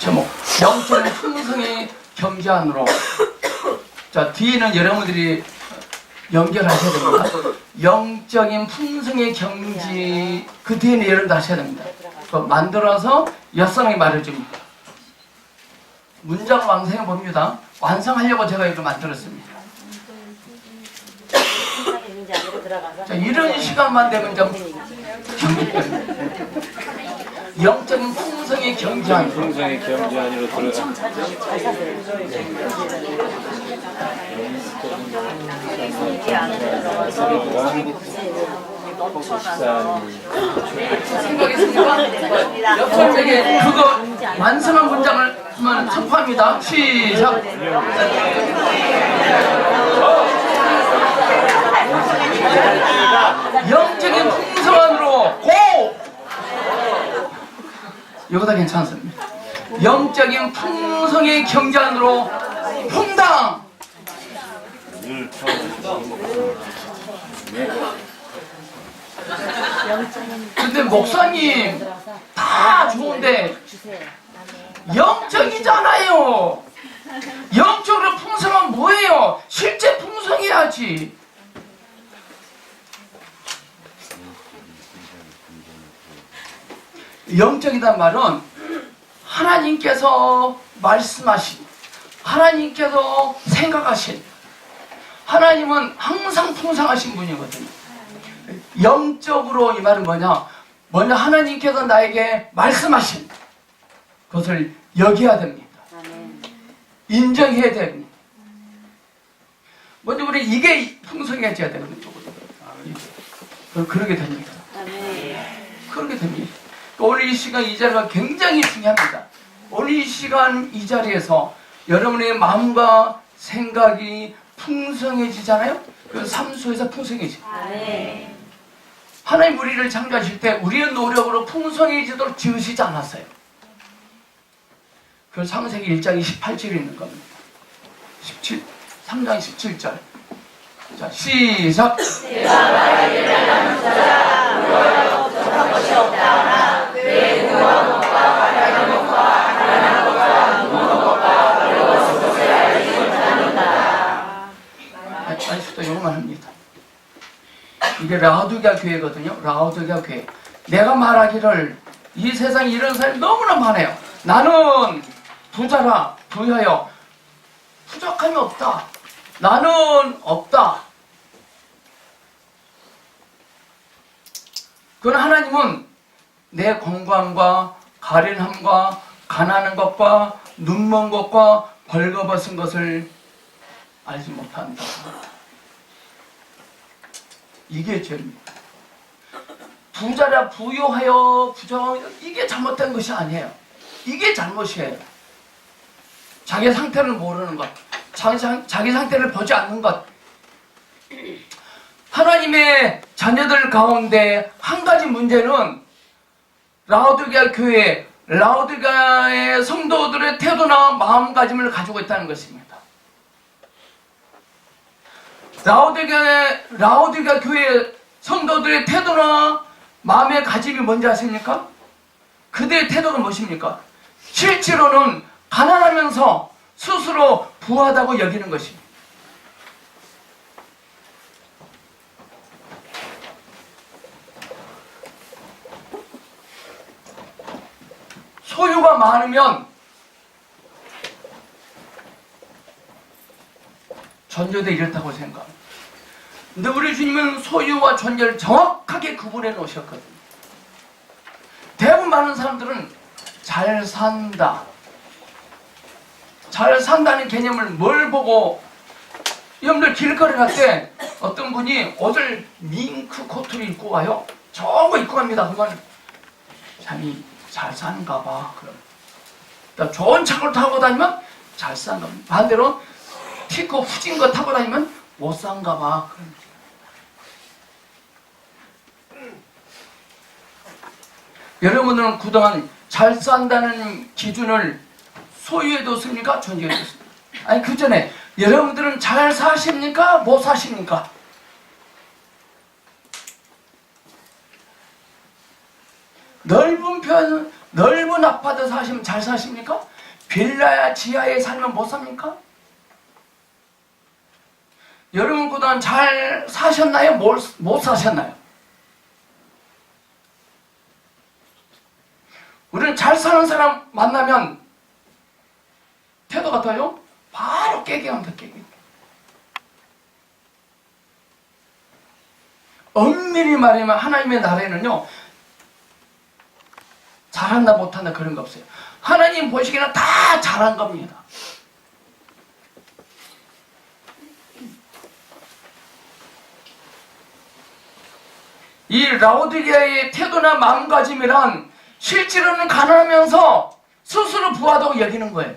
제목 영적인 풍성의 경지 안으로. 자, 뒤에는 여러분들이 연결하셔야 됩니다. 영적인 풍성의 경지, 그 뒤에는 여러분들 하셔야 됩니다. 만들어서 엿사랑이 말해줍니다. 문장 완성해 봅니다. 완성하려고 제가 이거 만들었습니다. 자, 이런 시간만 되면 좀 영적인 풍성의 경지 안으로. 풍성의 경지 안으로 들어가. 옆쪽에 그거 완성한 문장을 한번 선포합니다. 시작. 영적인 풍성 안으로 고! 이거다 괜찮습니다. 영적인 풍성의 경지 안으로 퐁당! 근데 목사님 다 좋은데 영적이잖아요. 영적으로 풍성은 뭐예요? 실제 풍성해야지. 영적이란 말은 하나님께서 말씀하신, 하나님께서 생각하신, 하나님은 항상 풍성하신 분이거든요. 영적으로 이 말은 뭐냐? 먼저 하나님께서 나에게 말씀하신 것을 여겨야 됩니다. 인정해야 됩니다. 먼저 우리 이게 풍성해져야 되거든요. 그러게 됩니다. 그러게 됩니다. 오늘 이 시간 이 자리가 굉장히 중요합니다. 오늘 이 시간 이 자리에서 여러분의 마음과 생각이 풍성해지잖아요? 그 삶 속에서 풍성해지죠. 하나님 우리를 창조하실 때 우리의 노력으로 풍성해지도록 지으시지 않았어요. 그 창세기 1장 28절에 있는 겁니다. 3장 17절. 자, 시작. 내가 나에게 대한 자라 부족한 것이 없다. 내 구원 것과 가련한 것과 가련한 것과 무모한 것과 어려워서 것을 알지 못하는다. 아직도 요것만 합니다. 이게 라오디게아 교회거든요. 라오디게아 교회. 내가 말하기를 이 세상에 이런 사람이 너무나 많아요. 나는 부자라 부여하여 부족함이 없다. 나는 없다. 그러나 하나님은 내 건강과 가련함과 가난한 것과 눈먼 것과 벌거벗은 것을 알지 못한다. 이게 죄입니다. 부자라 부유하여 부정하여 이게 잘못된 것이 아니에요. 이게 잘못이에요. 자기 상태를 모르는 것, 자기 상태를 보지 않는 것. 하나님의 자녀들 가운데 한 가지 문제는 라오디게아 교회, 라오디게아의 성도들의 태도나 마음가짐을 가지고 있다는 것입니다. 라오디게아 교회 성도들의 태도나 마음의 가짐이 뭔지 아십니까? 그들의 태도가 무엇입니까? 실제로는 가난하면서 스스로 부하다고 여기는 것입니다. 소유가 많으면 존재도 이렇다고 생각합니다. 근데 우리 주님은 소유와 존재를 정확하게 구분해 놓으셨거든요. 대부분 많은 사람들은 잘 산다. 잘 산다는 개념을 뭘 보고, 여러분들 길거리 갈 때 어떤 분이 옷을 밍크 코트를 입고 와요. 좋은 거 입고 갑니다. 그러면 자기 잘 사는가 봐. 그럼 좋은 차를 타고 다니면 잘 사는 겁니다. 반대로 티코 후진 거 타고 다니면 못 산가 봐. 여러분들은 그동안 잘 산다는 기준을 소유에 뒀습니까? 존재에 뒀습니까? 아니 그 전에 여러분들은 잘 사십니까? 못 사십니까? 넓은 넓은 아파트 사시면 잘 사십니까? 빌라 지하에 살면 못 삽니까? 여러분 그동안 잘 사셨나요? 못 사셨나요? 우리는 잘 사는 사람 만나면 태도가 어떠요? 바로 깨갱합니다. 깨갱. 엄밀히 말하면 하나님의 나라에는요, 잘한다 못한다 그런 거 없어요. 하나님 보시기에는 다 잘한 겁니다. 이 라오디게아의 태도나 마음가짐이란 실제로는 가난하면서 스스로 부하다고 여기는 거예요.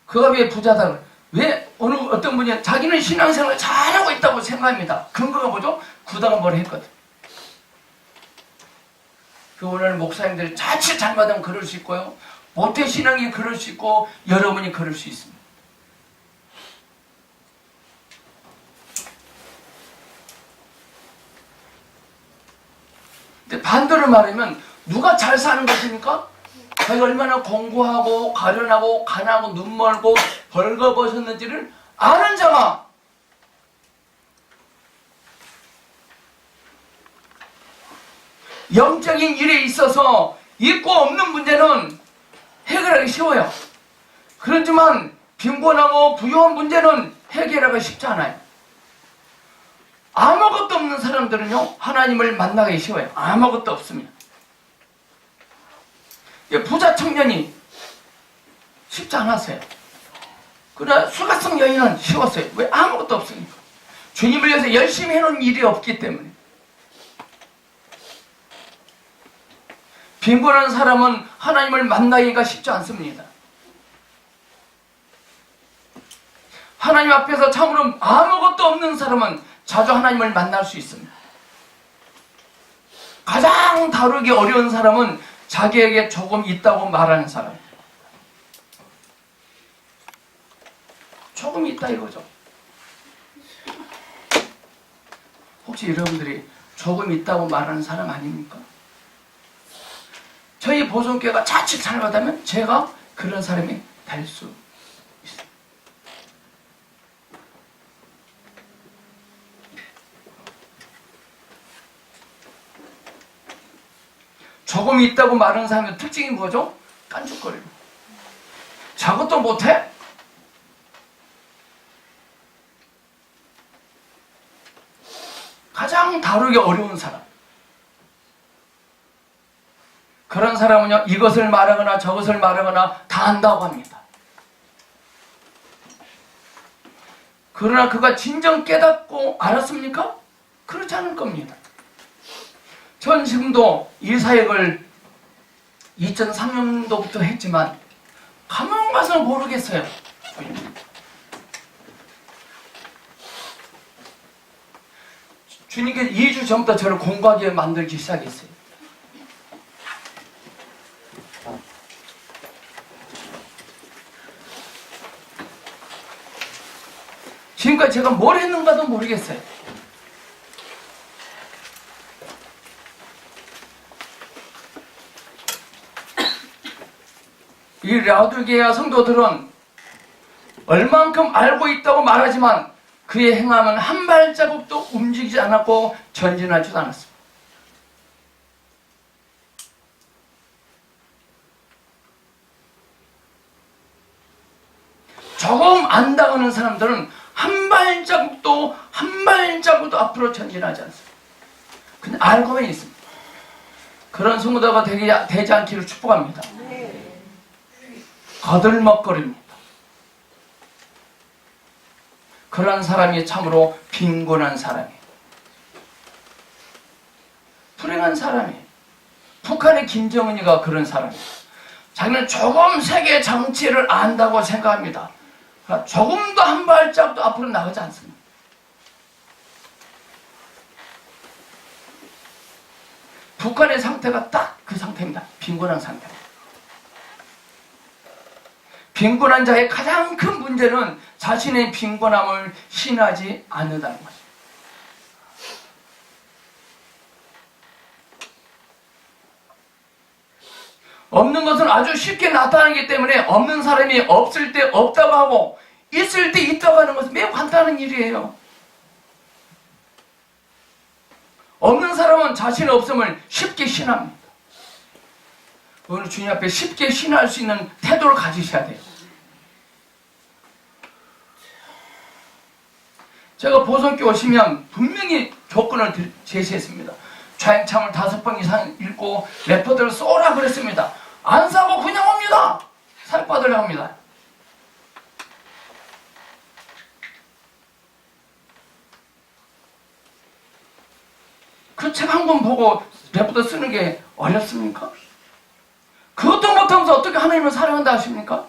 그가 왜 부자다? 왜 어떤 분이 자기는 신앙생활을 잘하고 있다고 생각합니다. 근거가 뭐죠? 구당을 뭘 했거든. 그 오늘 목사님들 자칫 잘못하면 그럴 수 있고요. 모태 신앙이 그럴 수 있고 여러분이 그럴 수 있습니다. 근데 반대로 말하면 누가 잘 사는 것입니까? 자기가 얼마나 공부하고 가련하고 가난하고 눈멀고 벌거벗었는지를 아는 자가 영적인 일에 있어서 있고 없는 문제는 해결하기 쉬워요. 그렇지만 빈곤하고 부유한 문제는 해결하기 쉽지 않아요. 아무것도 없는 사람들은요, 하나님을 만나기 쉬워요. 아무것도 없습니다. 부자 청년이 쉽지 않았어요. 그러나 수가성 여인은 쉬웠어요. 왜? 아무것도 없으니까. 주님을 위해서 열심히 해놓은 일이 없기 때문에. 빈곤한 사람은 하나님을 만나기가 쉽지 않습니다. 하나님 앞에서 참으로 아무것도 없는 사람은 자주 하나님을 만날 수 있습니다. 가장 다루기 어려운 사람은 자기에게 조금 있다고 말하는 사람. 조금 있다 이거죠. 혹시 여러분들이 조금 있다고 말하는 사람 아닙니까? 저희 보성교회가 자칫 잘못하면 제가 그런 사람이 될 수 있습니다. 조금 있다고 말하는 사람의 특징이 뭐죠? 깐죽거리고. 저것도 못해? 가장 다루기 어려운 사람. 그런 사람은요, 이것을 말하거나 저것을 말하거나 다 한다고 합니다. 그러나 그가 진정 깨닫고 알았습니까? 그렇지 않을 겁니다. 전 지금도 이 사역을 2003년도부터 했지만 가만 가서 모르겠어요. 주님께서 2주 전부터 저를 공부하게 만들기 시작했어요. 지금까지 제가 뭘 했는가도 모르겠어요. 이 라오디게아 성도들은 얼만큼 알고 있다고 말하지만 그의 행함은 한 발자국도 움직이지 않았고 전진하지도 않았습니다. 조금 안다고 하는 사람들은 한 발자국도 앞으로 전진하지 않습니다. 그냥 알고만 있습니다. 그런 성도가 되지 않기를 축복합니다. 거들먹거립니다. 그런 사람이 참으로 빈곤한 사람이에요. 불행한 사람이에요. 북한의 김정은이가 그런 사람이에요. 자기는 조금 세계 정치를 안다고 생각합니다. 조금도 한 발자국도 앞으로 나가지 않습니다. 북한의 상태가 딱 그 상태입니다. 빈곤한 상태. 빈곤한 자의 가장 큰 문제는 자신의 빈곤함을 신하지 않는다는 것입니다. 없는 것은 아주 쉽게 나타나기 때문에 없는 사람이 없을 때 없다고 하고 있을 때 있다고 하는 것은 매우 간단한 일이에요. 없는 사람은 자신의 없음을 쉽게 신합니다. 오늘 주님 앞에 쉽게 신할 수 있는 태도를 가지셔야 돼요. 제가 보성교 오시면 분명히 조건을 제시했습니다. 좌행참을 5번 이상 읽고 레포드를 쏘라 그랬습니다. 안 사고 그냥 옵니다. 살 받으려고 합니다. 그 책 한 권 보고 레포드 쓰는 게 어렵습니까? 그것도 못하면서 어떻게 하나님을 사랑한다 하십니까?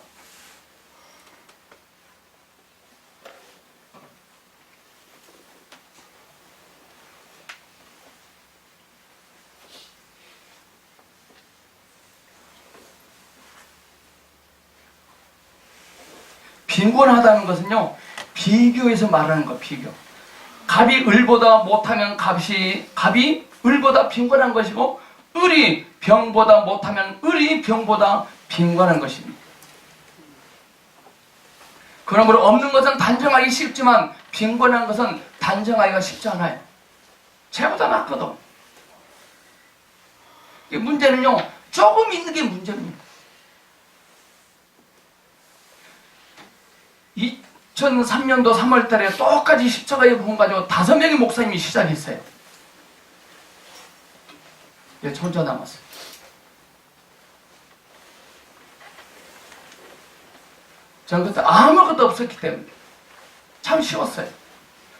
빈곤하다는 것은요, 비교해서 말하는 거, 비교. 갑이 을보다 못하면 갑이 을보다 빈곤한 것이고, 을이 병보다 못하면 을이 병보다 빈곤한 것입니다. 그러므로 없는 것은 단정하기 쉽지만 빈곤한 것은 단정하기가 쉽지 않아요. 쟤보다 낫거든. 문제는요, 조금 있는 게 문제입니다. 2003년도 3월 달에 똑같이 십자가의 복음 가지고 5명의 목사님이 시작했어요. 저 혼자 남았어요. 저는 그때 아무것도 없었기 때문에 참 쉬웠어요.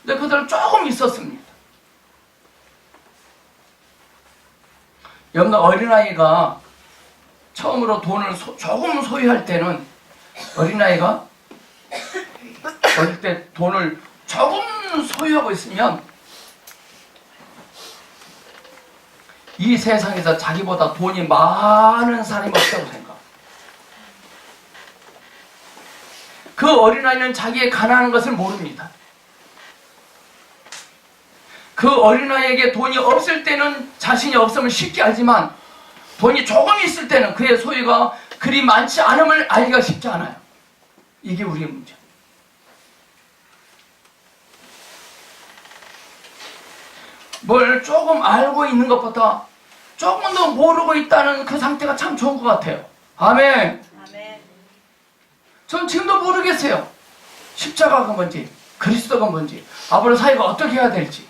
근데 그들은 조금 있었습니다. 여러분, 어린아이가 처음으로 돈을 조금 소유할 때는 어린아이가 어릴 때 돈을 조금 소유하고 있으면 이 세상에서 자기보다 돈이 많은 사람이 없다고 생각. 그 어린아이는 자기의 가난한 것을 모릅니다. 그 어린아이에게 돈이 없을 때는 자신이 없음을 쉽게 알지만 돈이 조금 있을 때는 그의 소유가 그리 많지 않음을 알기가 쉽지 않아요. 이게 우리의 문제. 뭘 조금 알고 있는 것보다 조금 더 모르고 있다는 그 상태가 참 좋은 것 같아요. 아멘. 아멘. 전 지금도 모르겠어요. 십자가가 뭔지, 그리스도가 뭔지, 앞으로 사회가 어떻게 해야 될지.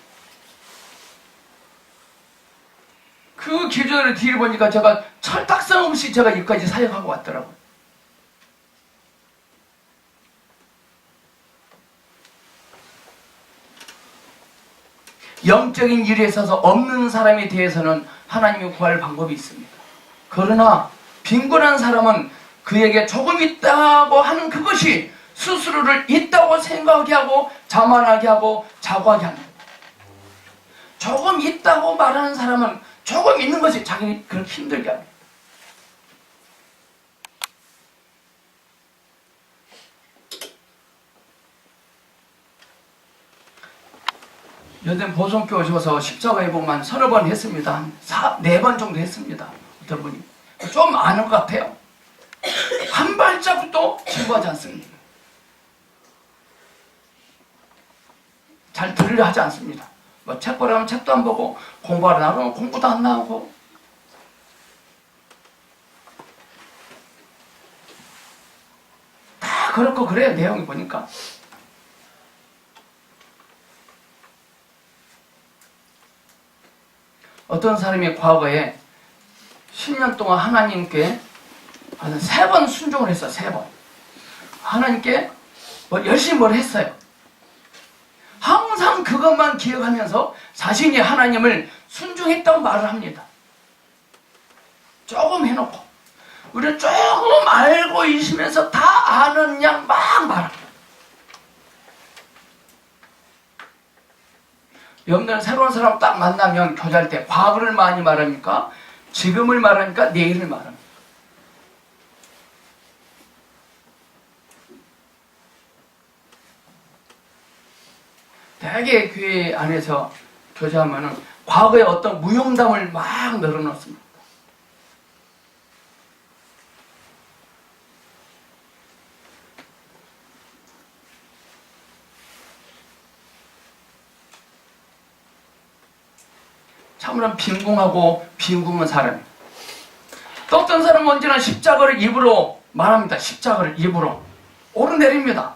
그 기준을 뒤를 보니까 제가 철딱선 없이 제가 여기까지 사역하고 왔더라고요. 영적인 일에 있어서 없는 사람에 대해서는 하나님이 구할 방법이 있습니다. 그러나 빈곤한 사람은 그에게 조금 있다고 하는 그것이 스스로를 있다고 생각하게 하고 자만하게 하고 자고하게 합니다. 조금 있다고 말하는 사람은 조금 있는 것이 자기를 그렇게 힘들게 합니다. 요즘 보성교 오셔서 십자가의 복음만 30번 했습니다. 한 4번 정도 했습니다. 어떤 분이. 좀 아는 것 같아요. 한 발자국도 진보하지 않습니다. 잘 들으려 하지 않습니다. 뭐 책 보라면 책도 안 보고, 공부하러 나가면 공부도 안 나오고. 다 그렇고 그래요, 내용이 보니까. 어떤 사람이 과거에 10년 동안 하나님께 한 3번 순종을 했어요. 3번. 하나님께 열심히 뭘 했어요. 항상 그것만 기억하면서 자신이 하나님을 순종했다고 말을 합니다. 조금 해놓고 우리는 조금 알고 있으면서 다 아는 양 막 말합니다. 여러분들은 새로운 사람 딱 만나면 교제할 때 과거를 많이 말합니까? 지금을 말합니까? 내일을 말합니까? 대개 교회 안에서 교제하면은 과거에 어떤 무용담을 막 늘어놓습니다. 참으로 빈궁하고 빈궁한 사람이에요. 또 어떤 사람은 언제나 십자가를 입으로 말합니다. 십자가를 입으로 오르내립니다.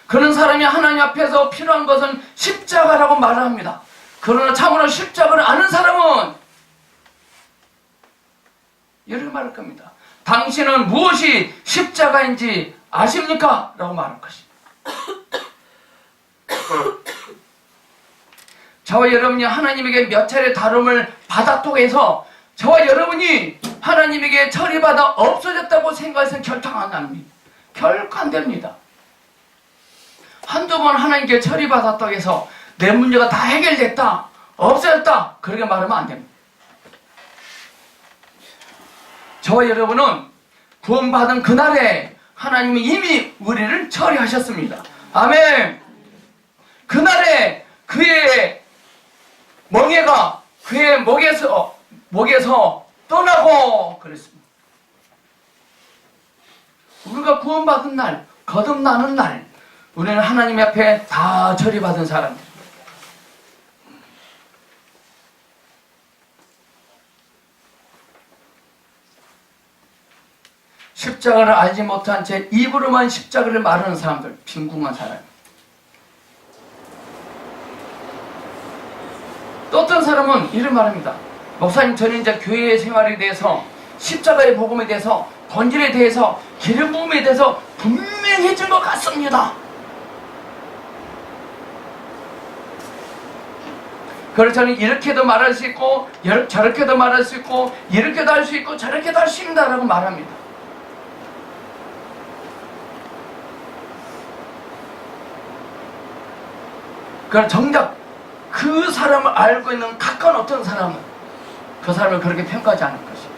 그런 사람이 하나님 앞에서 필요한 것은 십자가라고 말을 합니다. 그러나 참으로 십자가를 아는 사람은 이렇게 말할 겁니다. 당신은 무엇이 십자가인지 아십니까? 라고 말할 것입니다. 저와 여러분이 하나님에게 몇 차례 다름을 받았다고 해서 저와 여러분이 하나님에게 처리받아 없어졌다고 생각해서 결정 안 합니다. 결코 안 됩니다. 한두 번 하나님께 처리받았다고 해서 내 문제가 다 해결됐다, 없어졌다, 그렇게 말하면 안 됩니다. 저와 여러분은 구원받은 그날에 하나님이 이미 우리를 처리하셨습니다. 아멘. 그날에 그의 멍에가 그의 목에서 떠나고 그랬습니다. 우리가 구원받은 날, 거듭나는 날, 우리는 하나님 앞에 다 처리받은 사람들. 십자가를 알지 못한 채 입으로만 십자가를 말하는 사람들, 빈궁한 사람. 또 어떤 사람은 이런 말합니다. 목사님, 저는 이제 교회 생활에 대해서, 십자가의 복음에 대해서, 본질에 대해서, 기름 부음에 대해서 분명해진 것 같습니다. 그래서 저는 이렇게도 말할 수 있고, 저렇게도 말할 수 있고, 이렇게도 할 수 있고, 저렇게도 할 수 있습니다 라고 말합니다. 그러나 정작 그 사람을 알고 있는 가까운 어떤 사람은 그 사람을 그렇게 평가하지 않을 것입니다.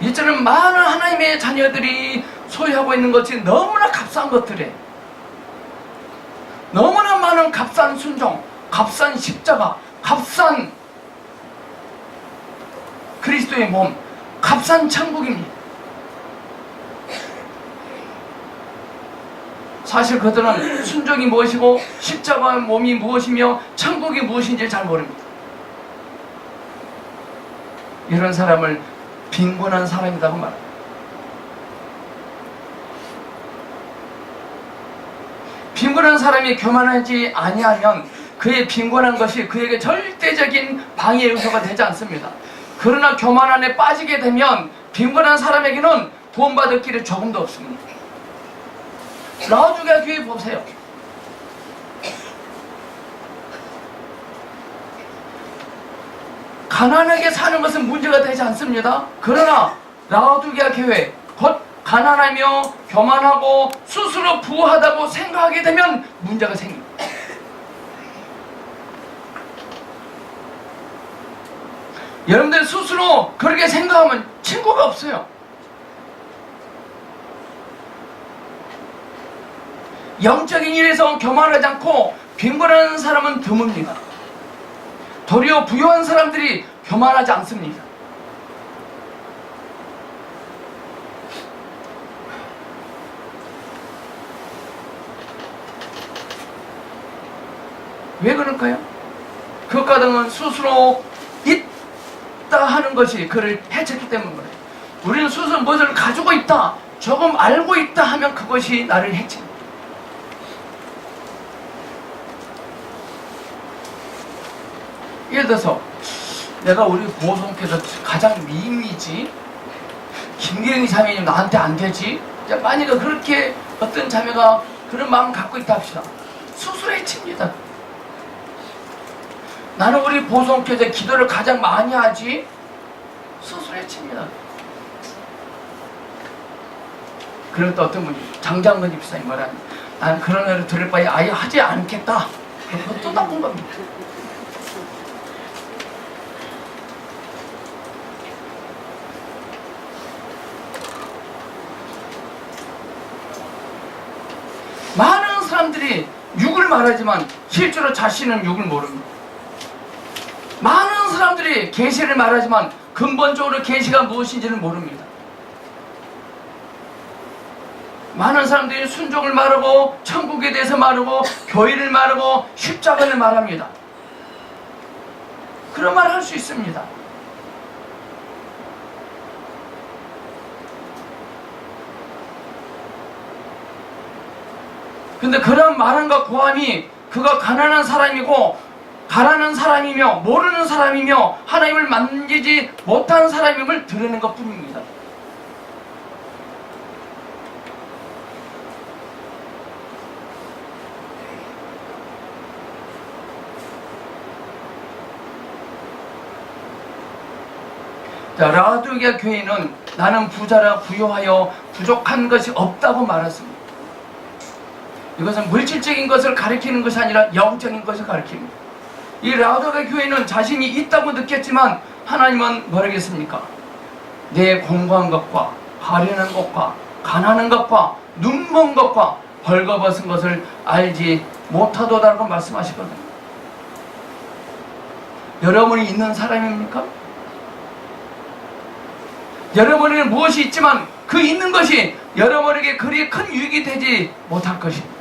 이제는 많은 하나님의 자녀들이 소유하고 있는 것이 너무나 값싼 것들에 너무나 많은 값싼 순종, 값싼 십자가, 값싼 그리스도의 몸, 값싼 천국입니다. 사실 그들은 순종이 무엇이고 십자가의 몸이 무엇이며 천국이 무엇인지 잘 모릅니다. 이런 사람을 빈곤한 사람이라고 말합니다. 빈곤한 사람이 교만하지 아니하면 그의 빈곤한 것이 그에게 절대적인 방해 요소가 되지 않습니다. 그러나 교만 안에 빠지게 되면 빈곤한 사람에게는 구원받을 길이 조금도 없습니다. 라오디게아 교회 보세요. 가난하게 사는 것은 문제가 되지 않습니다. 그러나 라오디게아 교회, 곧 가난하며 교만하고 스스로 부하다고 생각하게 되면 문제가 생깁니다. 여러분들 스스로 그렇게 생각하면 친구가 없어요. 영적인 일에서 교만하지 않고 빈곤한 사람은 드뭅니다. 도리어 부유한 사람들이 교만하지 않습니다. 왜 그럴까요? 그 까닭은 스스로 있다 하는 것이 그를 해쳤기 때문에 우리는 스스로 무엇을 가지고 있다, 조금 알고 있다 하면 그것이 나를 해칩니다. 예를 들어서 내가 우리 보성교에서 가장 미인이지, 김경희 자매님 나한테 안 되지. 만약에 그렇게 어떤 자매가 그런 마음 갖고 있다 합시다. 스스로 해칩니다. 나는 우리 보성교에서 기도를 가장 많이 하지. 스스로 해칩니다. 그럴 때 어떤 분이 장장근 집사님 말하는, 난 그런 애를 들을 바에 아예 하지 않겠다. 그것도 나쁜 겁니다. 많은 사람들이 육을 말하지만 실제로 자신은 육을 모릅니다. 많은 사람들이 계시를 말하지만 근본적으로 계시가 무엇인지는 모릅니다. 많은 사람들이 순종을 말하고 천국에 대해서 말하고 교회를 말하고 십자가를 말합니다. 그런 말 할 수 있습니다. 근데 그런 말함과 고함이 그가 가난한 사람이고 가난한 사람이며 모르는 사람이며 하나님을 만지지 못한 사람임을 드러낸 것 뿐입니다. 자, 라오디게아 교회는 나는 부자라 부유하여 부족한 것이 없다고 말했습니다. 이것은 물질적인 것을 가리키는 것이 아니라 영적인 것을 가리킵니다. 이 라오디게아 교회는 자신이 있다고 느꼈지만 하나님은 뭐라겠습니까? 내 공부한 것과 가련한 것과 가난한 것과 눈먼 것과 벌거벗은 것을 알지 못하도다라고 말씀하시거든요. 여러분이 있는 사람입니까? 여러분에게 무엇이 있지만 그 있는 것이 여러분에게 그리 큰 유익이 되지 못할 것입니다.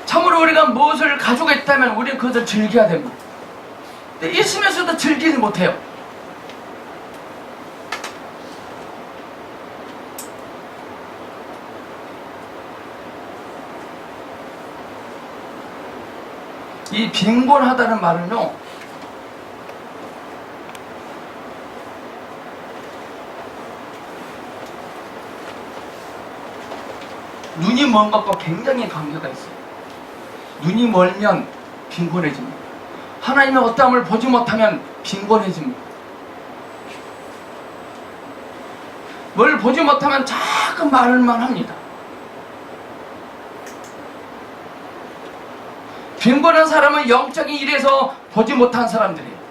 참으로 우리가 무엇을 가지고 있다면 우리는 그것을 즐겨야 됩니다. 근데 있으면서도 즐기지 못해요. 이 빈곤하다는 말은요, 눈이 먼 것과 굉장히 관계가 있어요. 눈이 멀면 빈곤해집니다. 하나님의 어떠함을 보지 못하면 빈곤해집니다. 뭘 보지 못하면 자꾸 말만 합니다. 빈곤한 사람은 영적인 일에서 보지 못한 사람들이에요.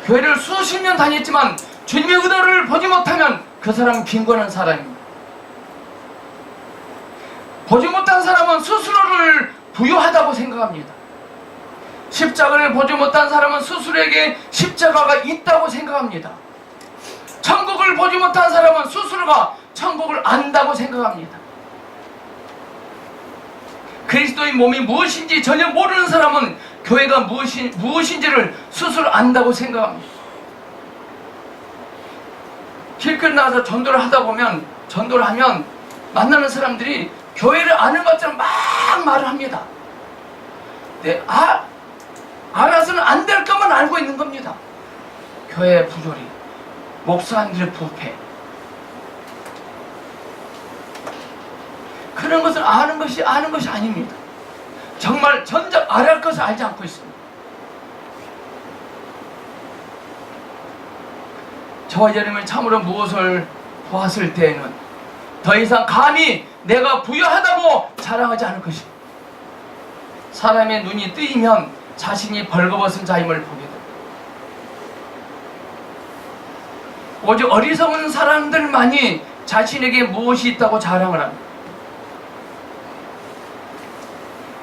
교회를 수십 년 다녔지만 주님의 은혜를 보지 못하면 그 사람은 빈곤한 사람입니다. 보지 못한 사람은 스스로를 부유하다고 생각합니다. 십자가를 보지 못한 사람은 스스로에게 십자가가 있다고 생각합니다. 천국을 보지 못한 사람은 스스로가 천국을 안다고 생각합니다. 그리스도의 몸이 무엇인지 전혀 모르는 사람은 교회가 무엇인지를 스스로 안다고 생각합니다. 길거리 나가서 전도를 하다 보면, 전도를 하면 만나는 사람들이 교회를 아는 것처럼 막 말을 합니다. 네, 알아서는 안 될 것만 알고 있는 겁니다. 교회 부조리, 목사님들의 부패, 그런 것을 아는 것이 아닙니다. 정말 전적 알아야 할 것을 알지 않고 있습니다. 저와 여러분이 참으로 무엇을 보았을 때에는 더 이상 감히 내가 부유하다고 자랑하지 않을 것입니다. 사람의 눈이 뜨이면 자신이 벌거벗은 자임을 보게 됩니다. 오직 어리석은 사람들만이 자신에게 무엇이 있다고 자랑을 합니다.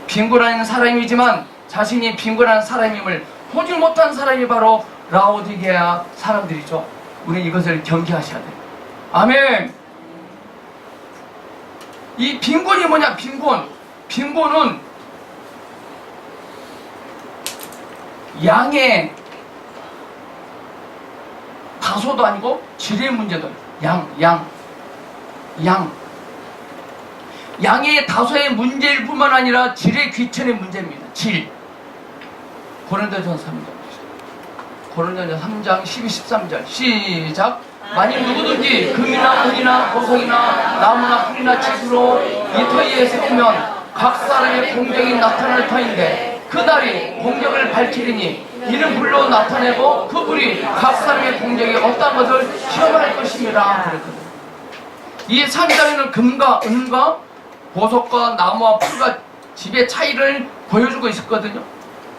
빈곤한 사람이지만 자신이 빈곤한 사람임을 보지 못한 사람이 바로 라오디게아 사람들이죠. 우리는 이것을 경계하셔야 돼요. 아멘. 이 빈곤이 뭐냐? 빈곤은 양의 다소도 아니고 질의 문제도. 양의 다소의 문제일 뿐만 아니라 질의 귀천의 문제입니다. 질. 고린도전서 3장 12, 13절 시작. 만일 누구든지 금이나 은이나 보석이나 나무나 풀이나 집으로 이 터위에 세우면 각 사람의 공적이 나타날 터인데 그 달이 공적을 밝히리니 이는 불로 나타내고 그 불이 각 사람의 공적이 어떤 것을 시험할 것입니다. 그랬거든요. 이 3장에는 금과 은과 보석과 나무와 풀과 집의 차이를 보여주고 있었거든요.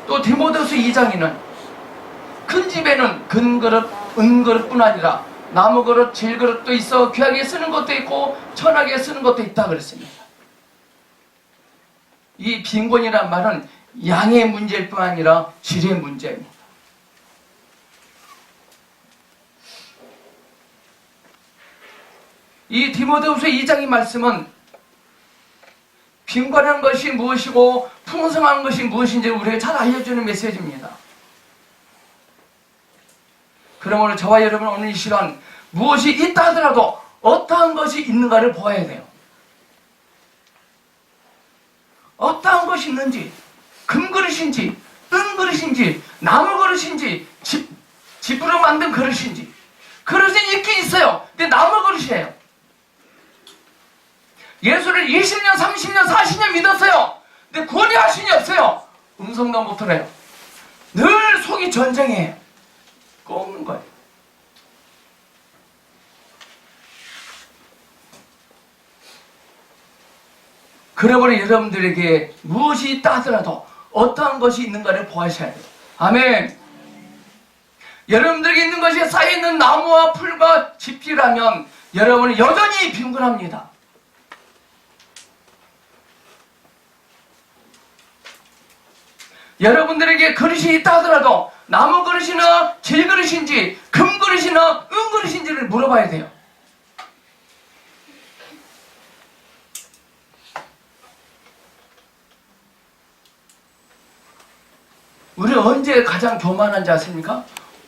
또 디모데후서 2장에는 큰 집에는 금그릇, 은그릇뿐 아니라 나무그릇, 질그릇도 있어 귀하게 쓰는 것도 있고 천하게 쓰는 것도 있다 그랬습니다. 이 빈곤이란 말은 양의 문제일 뿐 아니라 질의 문제입니다. 이 디모데후서 2장의 말씀은 빈곤한 것이 무엇이고 풍성한 것이 무엇인지 우리에게 잘 알려주는 메시지입니다. 그러므로 저와 여러분 오늘 이 시간 무엇이 있다 하더라도 어떠한 것이 있는가를 보아야 돼요. 어떠한 것이 있는지, 금그릇인지 은그릇인지 나무 그릇인지 집으로 만든 그릇인지, 그릇은 있긴 있어요. 근데 나무 그릇이에요. 예수를 20년 30년 40년 믿었어요. 근데 구원의 하신이 없어요. 음성도 못 들어요. 늘 속이 전쟁이에요. 꺾는 거예요. 그러므로 여러분들에게 무엇이 있다 하더라도 어떠한 것이 있는가를 보아셔야 돼요. 아멘. 여러분들에게 있는 것이 쌓여있는 나무와 풀과 집이라면 여러분은 여전히 빈곤합니다. 여러분들에게 그릇이 있다 하더라도 나무 그릇이나 질그릇인지 금그릇이나 은그릇인지를 물어봐야 돼요. 우리는 언제 가장 교만한지 아십니까?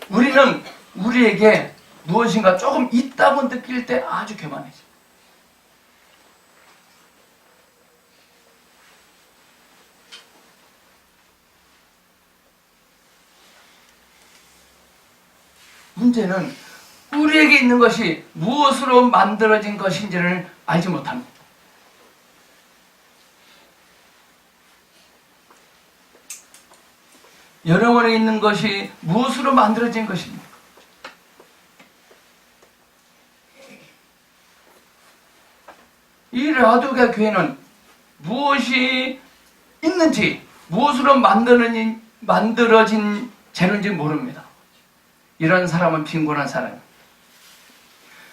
우리는 우리에게 무엇인가 조금 있다고 느낄 때 아주 교만해져. 문제는 우리에게 있는 것이 무엇으로 만들어진 것인지를 알지 못합니다. 여러분에 있는 것이 무엇으로 만들어진 것입니까? 이 라도가 교회는 무엇이 있는지, 무엇으로 만들어진 재료인지 모릅니다. 이런 사람은 빈곤한 사람입니다.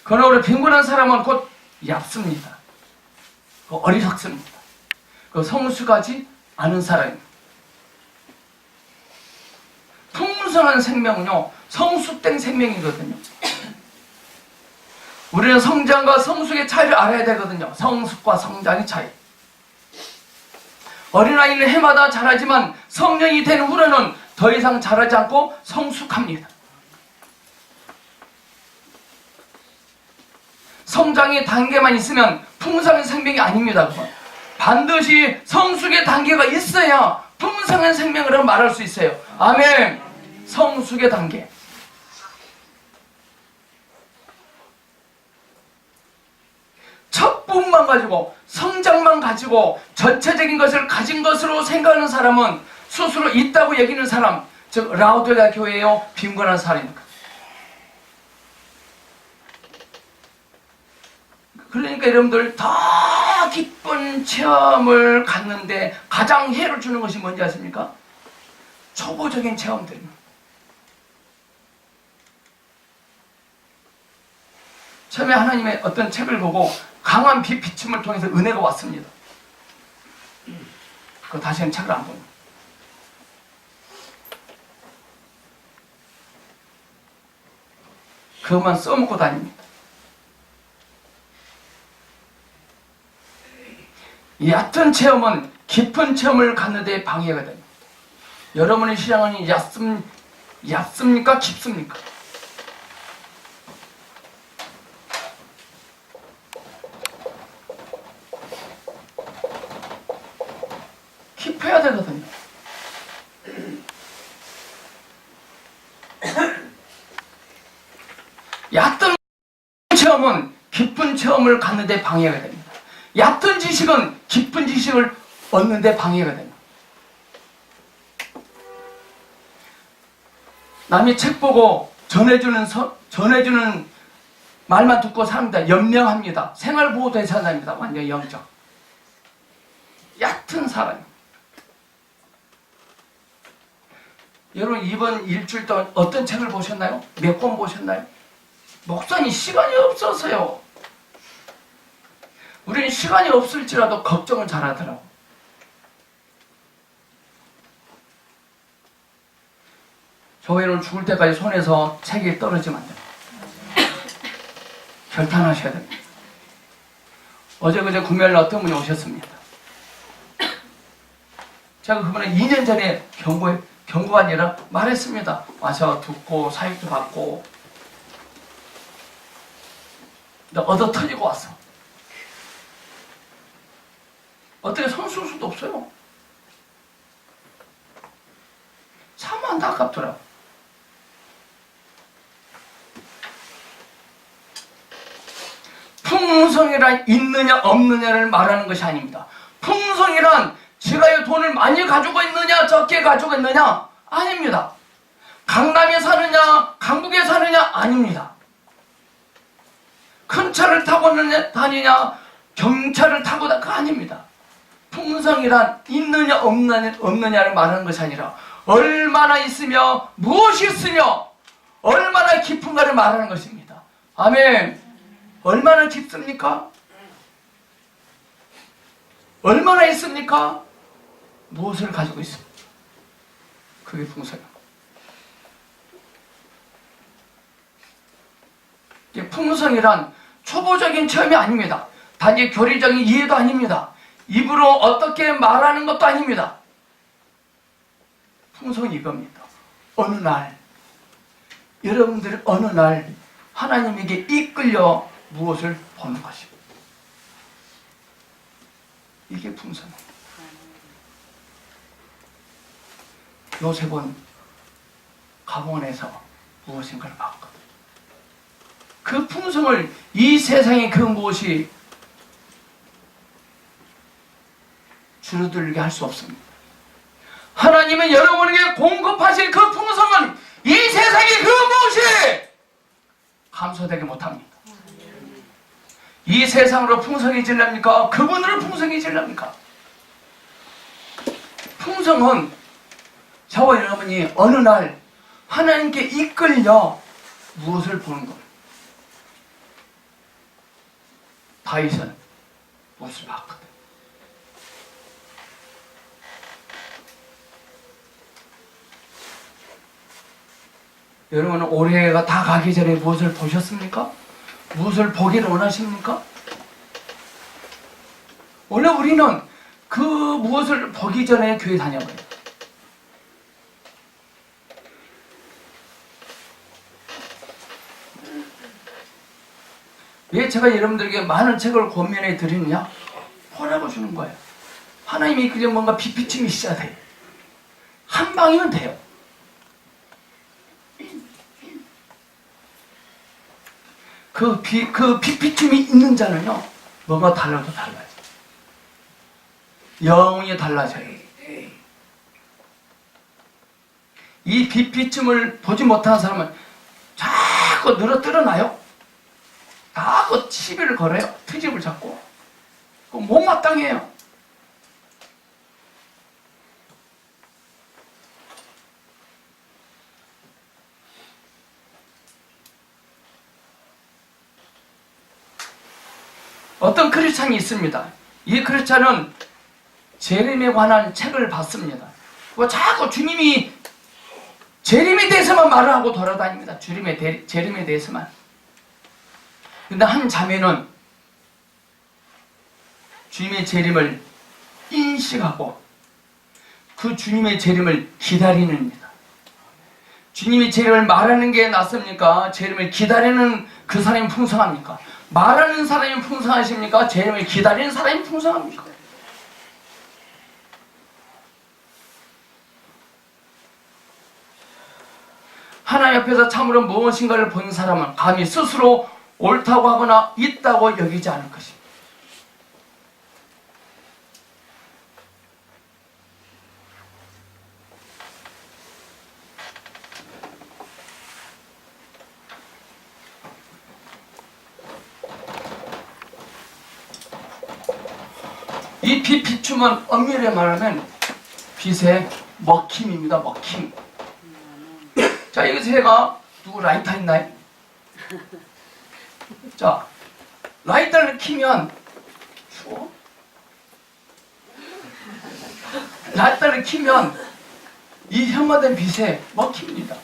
그러나 빈곤한 사람은 곧 얕습니다. 어리석습니다. 성숙하지 않은 사람입니다. 풍성한 생명은요, 성숙된 생명이거든요. 우리는 성장과 성숙의 차이를 알아야 되거든요. 성숙과 성장의 차이. 어린아이는 해마다 자라지만 성년이 된 후로는 더 이상 자라지 않고 성숙합니다. 성장의 단계만 있으면 풍성한 생명이 아닙니다. 그건. 반드시 성숙의 단계가 있어야 풍성한 생명이라고 말할 수 있어요. 아멘. 성숙의 단계. 첫 부분만 가지고 성장만 가지고 전체적인 것을 가진 것으로 생각하는 사람은 스스로 있다고 여기는 사람, 즉 라오디게아 교회요 빈곤한 사람입니다. 그러니까 여러분들 더 기쁜 체험을 갖는데 가장 해를 주는 것이 뭔지 아십니까? 초보적인 체험들입니다. 처음에 하나님의 어떤 책을 보고 강한 빛 비춤을 통해서 은혜가 왔습니다. 그 다시는 책을 안 봅니다. 그것만 써먹고 다닙니다. 얕은 체험은 깊은 체험을 갖는 데 방해가 됩니다. 여러분의 신앙은 얕습니까? 깊습니까? 깊어야 되거든요. 얕은 체험은 깊은 체험을 갖는 데 방해가 됩니다. 얕은 지식은 깊은 지식을 얻는 데 방해가 됩니다. 남이 책 보고 전해주는 말만 듣고 삽니다. 연명합니다. 생활보호대상자입니다. 완전 영적. 얕은 사람. 여러분 이번 일주일 동안 어떤 책을 보셨나요? 몇 권 보셨나요? 목사님 시간이 없어서요. 우리는 시간이 없을지라도 걱정을 잘하더라고. 교회를 죽을 때까지 손에서 책이 떨어지면 안 됩니다. 결단하셔야 됩니다. 어제 그제 구매할 어떤 분이 오셨습니다. 제가 그분은 2년 전에 경고가 아니라 말했습니다. 와서 듣고 사육도 받고 얻어 터지고 왔어. 어떻게 손쓸 수도 없어요. 참 안타깝더라. 풍성이란 있느냐 없느냐를 말하는 것이 아닙니다. 풍성이란 제가 이 돈을 많이 가지고 있느냐 적게 가지고 있느냐 아닙니다. 강남에 사느냐 강북에 사느냐 아닙니다. 큰 차를 타고 다니냐 경차를 타고 그거 아닙니다. 풍성이란 있느냐 없느냐를 말하는 것이 아니라 얼마나 있으며 무엇이 있으며 얼마나 깊은가를 말하는 것입니다. 아멘. 얼마나 깊습니까? 얼마나 있습니까? 무엇을 가지고 있습니까? 그게 풍성입니다. 풍성이란 초보적인 체험이 아닙니다. 단지 교리적인 이해도 아닙니다. 입으로 어떻게 말하는 것도 아닙니다. 풍성이 이겁니다. 어느 날 여러분들이 어느 날 하나님에게 이끌려 무엇을 보는 것입니다. 이게 풍성입니다. 요셉은 가문에서 무엇인가를 봤거든. 그 풍성을 이 세상의 그 무엇이 줄어들게 할 수 없습니다. 하나님은 여러분에게 공급하실 그 풍성은 이 세상의 그 무엇이 감소되게 못합니다. 이 세상으로 풍성해지려니까 그분으로 풍성해지려니까 풍성은 저와 여러분이 어느 날 하나님께 이끌려 무엇을 보는 것. 다윗은 무엇을 봤거든. 여러분은 올해가 다 가기 전에 무엇을 보셨습니까? 무엇을 보기를 원하십니까? 원래 우리는 그 무엇을 보기 전에 교회 다녀봐요. 왜 제가 여러분들에게 많은 책을 권면해 드리느냐? 보라고 주는 거예요. 하나님이 그냥 뭔가 빛비침이 있어야 돼요. 한 방이면 돼요. 그 빛비침이 있는 자는요, 뭐가 달라도 달라요. 영혼이 달라져요. 이 빛비침을 보지 못하는 사람은 자꾸 늘어뜨려놔요. 자꾸 시비를 걸어요. 트집을 잡고. 못마땅해요. 어떤 크리스찬이 있습니다. 이 크리스찬은 재림에 관한 책을 봤습니다. 자꾸 주님이 재림에 대해서만 말을 하고 돌아다닙니다. 재림에 대해서만. 근데 한 자매는 주님의 재림을 인식하고 그 주님의 재림을 기다리는 겁니다. 주님이 재림을 말하는 게 낫습니까? 재림을 기다리는 그 사람이 풍성합니까? 말하는 사람이 풍성하십니까? 재림을 기다리는 사람이 풍성합니까? 하나님 앞에서 참으로 무엇인가를 본 사람은 감히 스스로 옳다고 하거나 있다고 여기지 않을 것입니다. 이 빛 비춤은 엄밀히 말하면 빛의 먹힘입니다. 먹힘. 자, 여기서 제가 누구 라이터 있나요? 자, 라이터를 켜면 추워? 라이터를 켜면 이 혐오된 빛에 먹힙니다.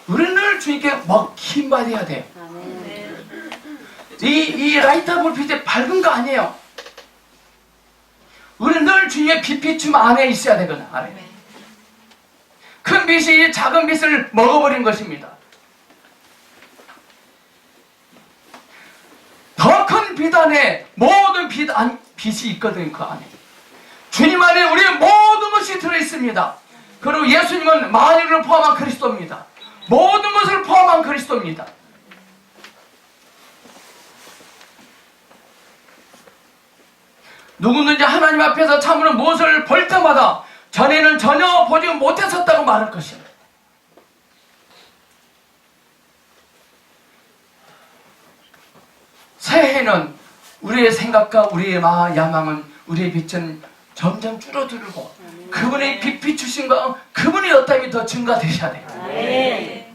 우리는 늘 주님께 먹힘 받아야 돼요. 이 이 라이터 불빛이 밝은 거 아니에요. 우리는 늘 주님의 빛비춤 안에 있어야 되거든. 안에. 큰 빛이 작은 빛을 먹어버린 것입니다. 더 큰 빛 안에 모든 빛이 있거든요. 그 안에 주님 안에 우리의 모든 것이 들어있습니다. 그리고 예수님은 만유를 포함한 그리스도입니다. 모든 것을 포함한 그리스도입니다. 누구든지 하나님 앞에서 참으로 무엇을 볼 때마다 전에는 전혀 보지 못했었다고 말할 것입니다. 새해에는 우리의 생각과 우리의 야망은, 우리의 빛은 점점 줄어들고 그분의 빛 비추심과 그분의 어떠함이 더 증가되셔야 돼요.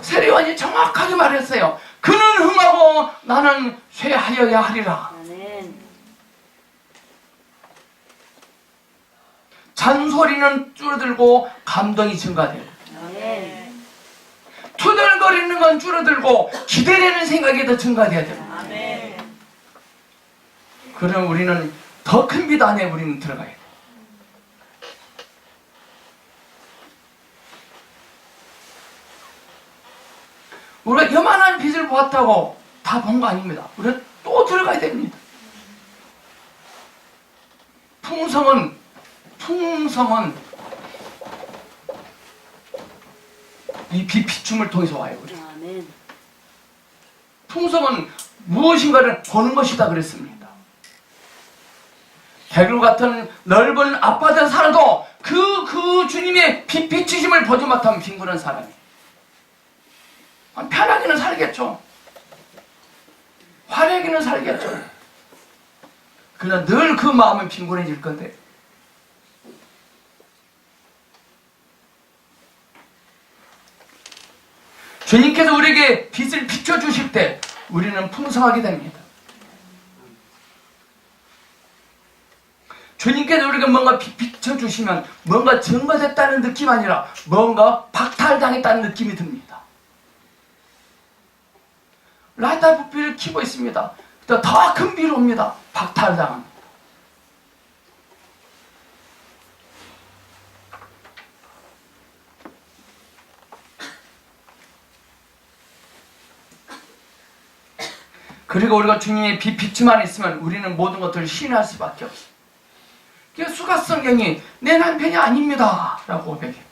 세례요한이 정확하게 말했어요. 그는 흥하고 나는 쇠하여야 하리라. 잔소리는 줄어들고 감동이 증가돼요. 투덜거리는 건 줄어들고 기대되는 생각이 더 증가돼야 돼요. 그럼 우리는 더 큰 빛 안에 우리는 들어가야 돼요. 우리가 요만한 빛을 보았다고 다 본 거 아닙니다. 우리는 또 들어가야 됩니다. 풍성은 이 빛 비춤을 통해서 와요. 우리. 풍성은 무엇인가를 보는 것이다 그랬습니다. 개굴 같은 넓은 앞바다에 살아도 그 주님의 빛 비추심을 보지 못하면 빈곤한 사람이 편하게는 살겠죠. 화려하게는 살겠죠. 그러나 늘 그 마음은 빈곤해질 건데, 주님께서 우리에게 빛을 비춰주실 때 우리는 풍성하게 됩니다. 주님께서 우리가 뭔가 비춰주시면 뭔가 증거됐다는 느낌 아니라 뭔가 박탈당했다는 느낌이 듭니다. 라이터 불빛을 켜고 있습니다. 더 큰 비로 옵니다. 박탈당합니다. 그리고 우리가 주님의 빛 비추만 있으면 우리는 모든 것들을 신뢰할 수밖에 없어요. 그래서 수가성경이 내 남편이 아닙니다 라고 고백했거든요.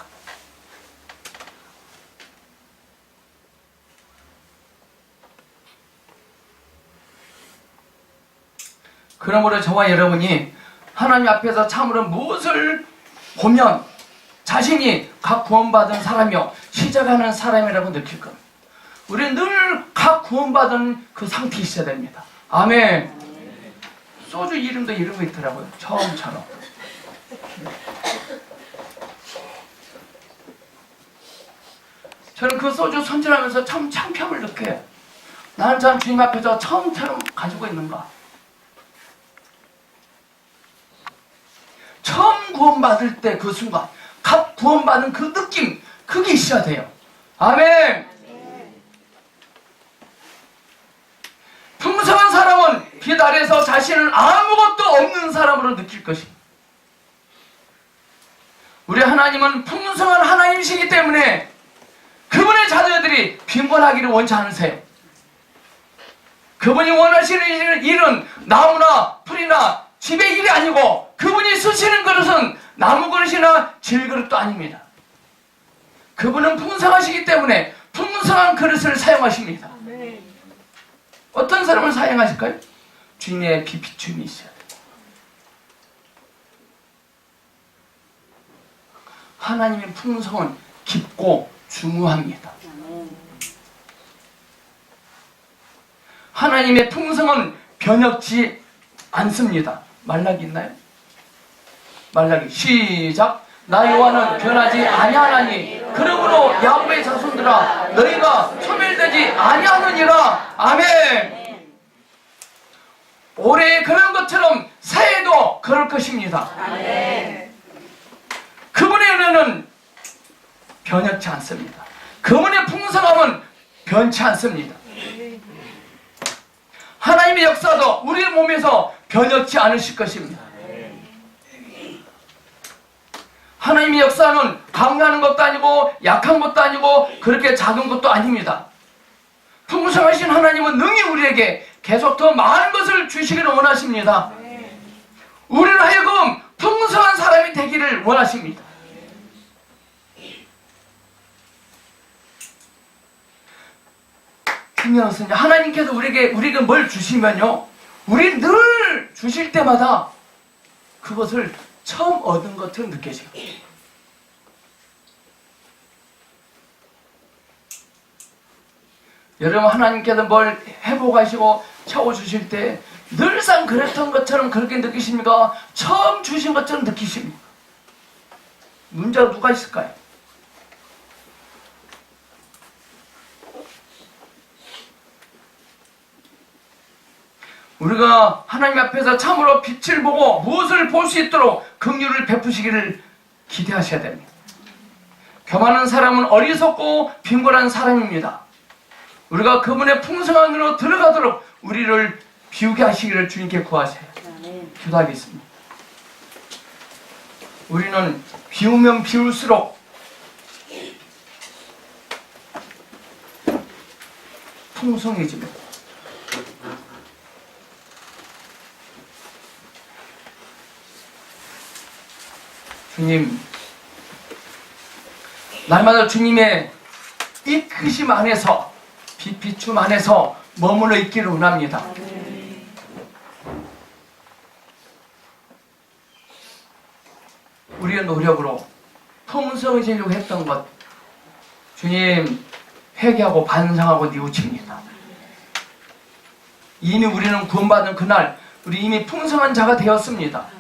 그러므로 저와 여러분이 하나님 앞에서 참으로 무엇을 보면 자신이 각 구원받은 사람이요 시작하는 사람이라고 느낄 겁니다. 우리는 늘 각 구원받은 그 상태에 있어야 됩니다. 아멘. 소주 이름도 이러고 있더라고요. 처음처럼. 저는 그 소주 손질하면서 참 창피함을 느껴요. 나는 참 주님 앞에서 처음처럼 가지고 있는가. 처음 구원받을 때 그 순간, 각 구원받은 그 느낌, 그게 있어야 돼요. 아멘. 풍성한 사람은 빛 아래서 자신은 아무것도 없는 사람으로 느낄 것입니다. 우리 하나님은 풍성한 하나님이시기 때문에 그분의 자녀들이 빈곤하기를 원치 않으세요. 그분이 원하시는 일은 나무나 풀이나 집의 일이 아니고 그분이 쓰시는 그릇은 나무 그릇이나 질그릇도 아닙니다. 그분은 풍성하시기 때문에 풍성한 그릇을 사용하십니다. 어떤 사람을 사용하실까요? 주님의 빛 비춤이 있어야 돼요. 하나님의 풍성은 깊고 중후합니다. 하나님의 풍성은 변혁지 않습니다. 말라기 있나요? 말라기 시작. 나 여호와는 변하지 아니하나니 그러므로 야곱의 자손들아 너희가 소멸되지 아니하느니라. 아멘. 올해 그런 것처럼 새해도 그럴 것입니다. 아멘. 그분의 은혜는 변혁지 않습니다. 그분의 풍성함은 변치 않습니다. 하나님의 역사도 우리의 몸에서 변혁지 않으실 것입니다. 하나님의 역사는 강요하는 것도 아니고 약한 것도 아니고 그렇게 작은 것도 아닙니다. 풍성하신 하나님은 능히 우리에게 계속 더 많은 것을 주시기를 원하십니다. 우리를 하여금 풍성한 사람이 되기를 원하십니다. 중요한 것은 하나님께서 우리에게 뭘 주시면요, 우리 늘 주실 때마다 그것을 처음 얻은 것처럼 느껴져요. 여러분, 하나님께서 뭘 회복하시고 채워주실 때 늘상 그랬던 것처럼 그렇게 느끼십니까? 처음 주신 것처럼 느끼십니까? 문제가 누가 있을까요? 우리가 하나님 앞에서 참으로 빛을 보고 무엇을 볼 수 있도록 긍휼을 베푸시기를 기대하셔야 됩니다. 교만한 사람은 어리석고 빈곤한 사람입니다. 우리가 그분의 풍성함으로 들어가도록 우리를 비우게 하시기를 주님께 구하세요. 기도하겠습니다. 우리는 비우면 비울수록 풍성해집니다. 주님, 날마다 주님의 이끄심 안에서, 빛비춤 안에서 머물러 있기를 원합니다. 우리의 노력으로 풍성해지려고 했던 것, 주님, 회개하고 반성하고 뉘우칩니다. 이미 우리는 구원받은 그날 우리 이미 풍성한 자가 되었습니다.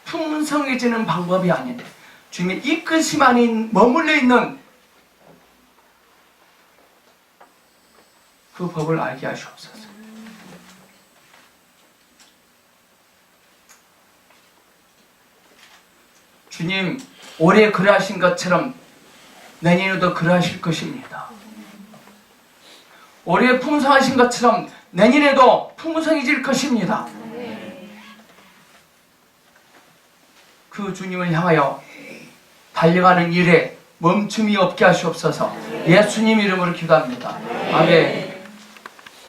풍성해지는 방법이 아닌데 주님의 이끄심 안에 머물러 있는 그 법을 알게 하시옵소서. 주님, 올해 그러하신 것처럼 내년에도 그러하실 것입니다. 올해 풍성하신 것처럼 내년에도 풍성해질 것입니다. 그 주님을 향하여 달려가는 일에 멈춤이 없게 하시옵소서. 예수님 이름으로 기도합니다. 아멘.